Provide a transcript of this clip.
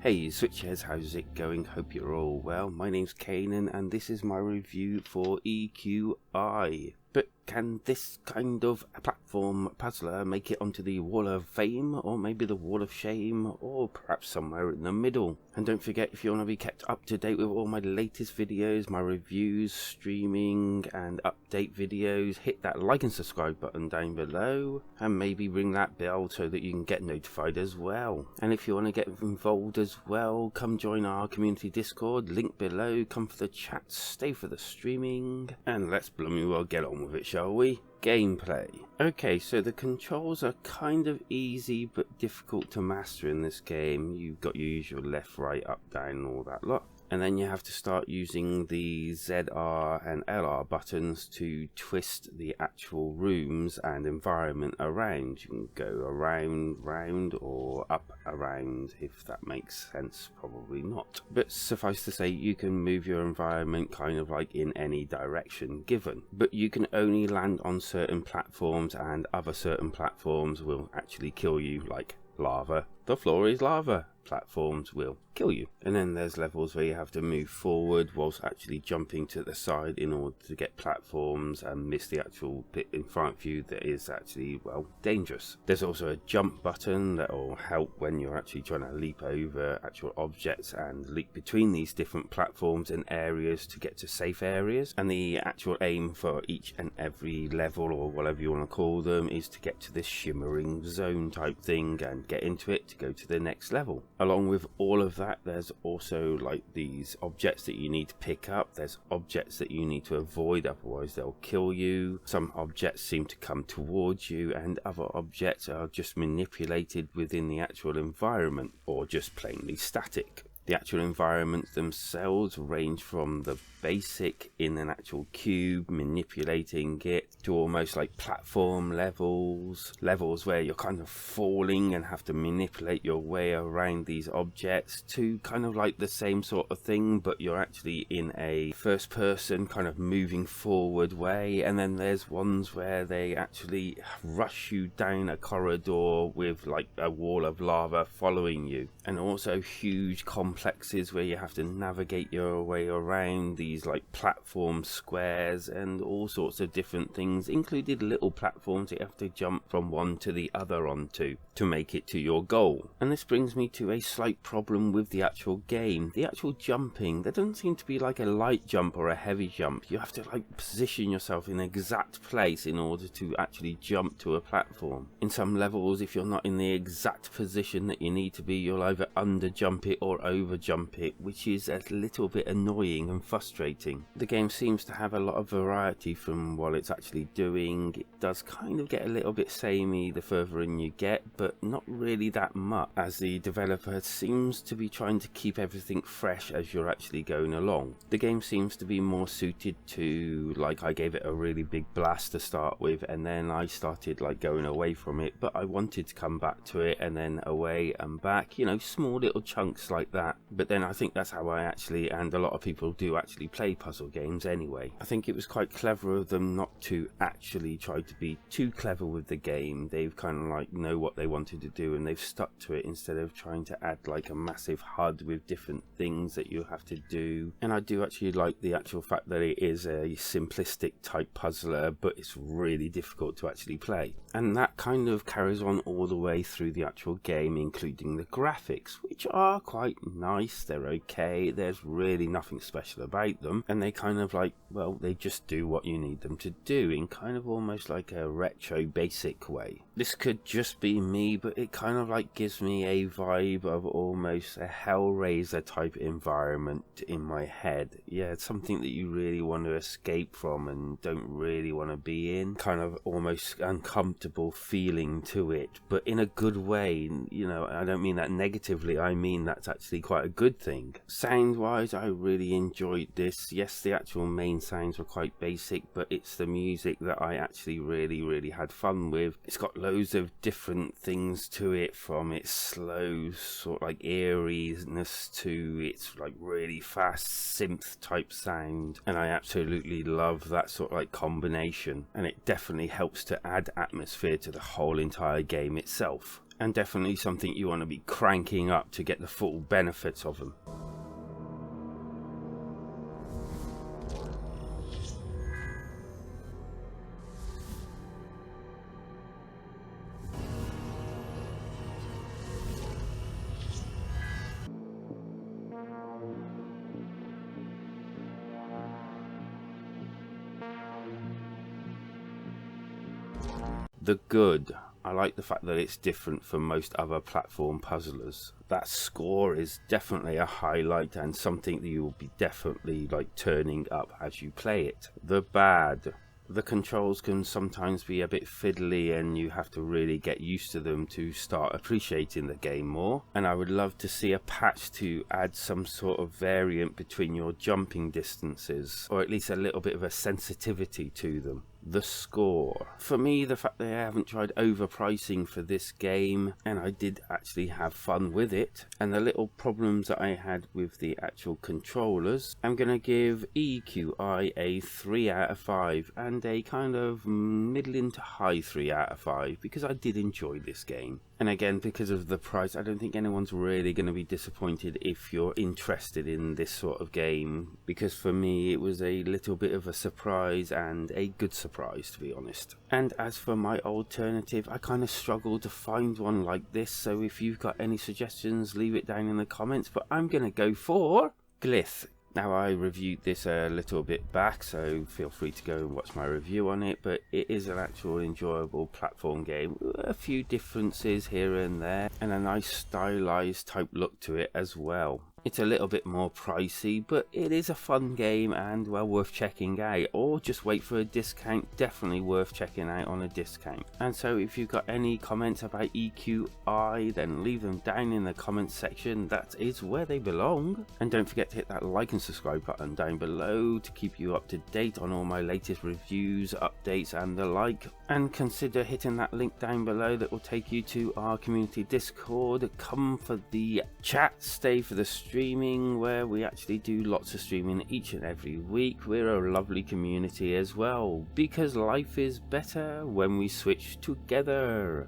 Hey Switchheads, how's it going? Hope you're all well. My name's Kanan and this is my review for EQI. But can this kind of platform puzzler make it onto the Wall of Fame, or maybe the Wall of Shame, or perhaps somewhere in the middle? And don't forget, if you want to be kept up to date with all my latest videos, my reviews, streaming and update videos, hit that like and subscribe button down below, and maybe ring that bell so that you can get notified as well. And if you want to get involved as well, come join our community Discord, link below, come for the chat, stay for the streaming, and let's blooming well get on with it, shall we? Gameplay. Okay, so the controls are kind of easy but difficult to master in this game. You've got your usual left, right, up, down, all that lot. And then you have to start using the ZR and LR buttons to twist the actual rooms and environment around. You can go around, round, or up, around, if that makes sense. Probably not. But suffice to say, you can move your environment kind of like in any direction given. But you can only land on certain platforms, and other certain platforms will actually kill you, like lava. The floor is lava. Platforms will kill you. And then there's levels where you have to move forward whilst actually jumping to the side in order to get platforms and miss the actual bit in front of you that is actually, well, dangerous. There's also a jump button that will help when you're actually trying to leap over actual objects and leap between these different platforms and areas to get to safe areas. And the actual aim for each and every level, or whatever you want to call them, is to get to this shimmering zone type thing and get into it to go to the next level. Along with all of that, there's also like these objects that you need to pick up. There's objects that you need to avoid, otherwise they'll kill you. Some objects seem to come towards you, and other objects are just manipulated within the actual environment, or just plainly static. The actual environments themselves range from the basic in an actual cube, manipulating it, to almost like platform levels where you're kind of falling and have to manipulate your way around these objects, to kind of like the same sort of thing, but you're actually in a first person kind of moving forward way. And then there's ones where they actually rush you down a corridor with like a wall of lava following you, and also huge complexes where you have to navigate your way around these like platform squares and all sorts of different things, included little platforms that you have to jump from one to the other onto to make it to your goal. And this brings me to a slight problem with the actual game. The actual jumping, there doesn't seem to be like a light jump or a heavy jump. You have to like position yourself in an exact place in order to actually jump to a platform. In some levels, if you're not in the exact position that you need to be, you'll either under jump it or over jump it, which is a little bit annoying and frustrating. The game seems to have a lot of variety from what it's actually doing. It does kind of get a little bit samey the further in you get, but not really that much, as the developer seems to be trying to keep everything fresh as you're actually going along. The game seems to be more suited to, like, I gave it a really big blast to start with, and then I started like going away from it, but I wanted to come back to it, and then away and back, you know, small little chunks like that. But then I think that's how I actually, and a lot of people do actually play puzzle games anyway. I think it was quite clever of them not to actually try to be too clever with the game. They've kind of like know what they wanted to do, and they've stuck to it instead of trying to add like a massive HUD with different things that you have to do. And I do actually like the actual fact that it is a simplistic type puzzler, but it's really difficult to actually play. And that kind of carries on all the way through the actual game, including the graphics, which are quite nice. They're okay. There's really nothing special about them, and they kind of like, well, they just do what you need them to do in kind of almost like a retro basic way. This could just be me, but it kind of like gives me a vibe of almost a Hellraiser type environment in my head. Yeah, it's something that you really want to escape from and don't really want to be in. Kind of almost uncomfortable feeling to it, but in a good way. You know, I don't mean that negatively, I mean that's actually quite a good thing. Sound wise, I really enjoyed this. Yes, the actual main sounds were quite basic, but it's the music that I actually really had fun with. It's got loads of different things to it, from its slow sort of like eeriness to its like really fast synth type sound, and I absolutely love that sort of like combination, and it definitely helps to add atmosphere to the whole entire game itself. and definitely something you want to be cranking up to get the full benefits of them. The good. I like the fact that it's different from most other platform puzzlers. That score is definitely a highlight and something that you will be definitely turning up as you play it. The bad. The controls can sometimes be a bit fiddly and you have to really get used to them to start appreciating the game more. And I would love to see a patch to add some sort of variant between your jumping distances, or at least a little bit of a sensitivity to them. The score. For me, the fact that I haven't tried overpricing for this game, and I did actually have fun with it, and the little problems that I had with the actual controllers, I'm going to give EQI a 3 out of 5 and a kind of middling to high 3 out of 5 because I did enjoy this game. And again, because of the price, I don't think anyone's really going to be disappointed if you're interested in this sort of game, because for me it was a little bit of a surprise, and a good surprise to be honest. And as for my alternative, I kind of struggled to find one like this, so if you've got any suggestions, leave it down in the comments, but I'm going to go for Glyph. Now, I reviewed this a little bit back, so feel free to go and watch my review on it, but it is an actual enjoyable platform game with a few differences here and there, and a nice stylized type look to it as well. It's a little bit more pricey, but it is a fun game and well worth checking out, or just wait for a discount. Definitely worth checking out on a discount. And so if you've got any comments about EQI, then leave them down in the comments section. That is where they belong. And don't forget to hit that like and subscribe button down below to keep you up to date on all my latest reviews, updates and the like. And consider hitting that link down below that will take you to our community Discord. Come for the chat, stay for the streaming, where we actually do lots of streaming each and every week. We're a lovely community as well, because life is better when we switch together.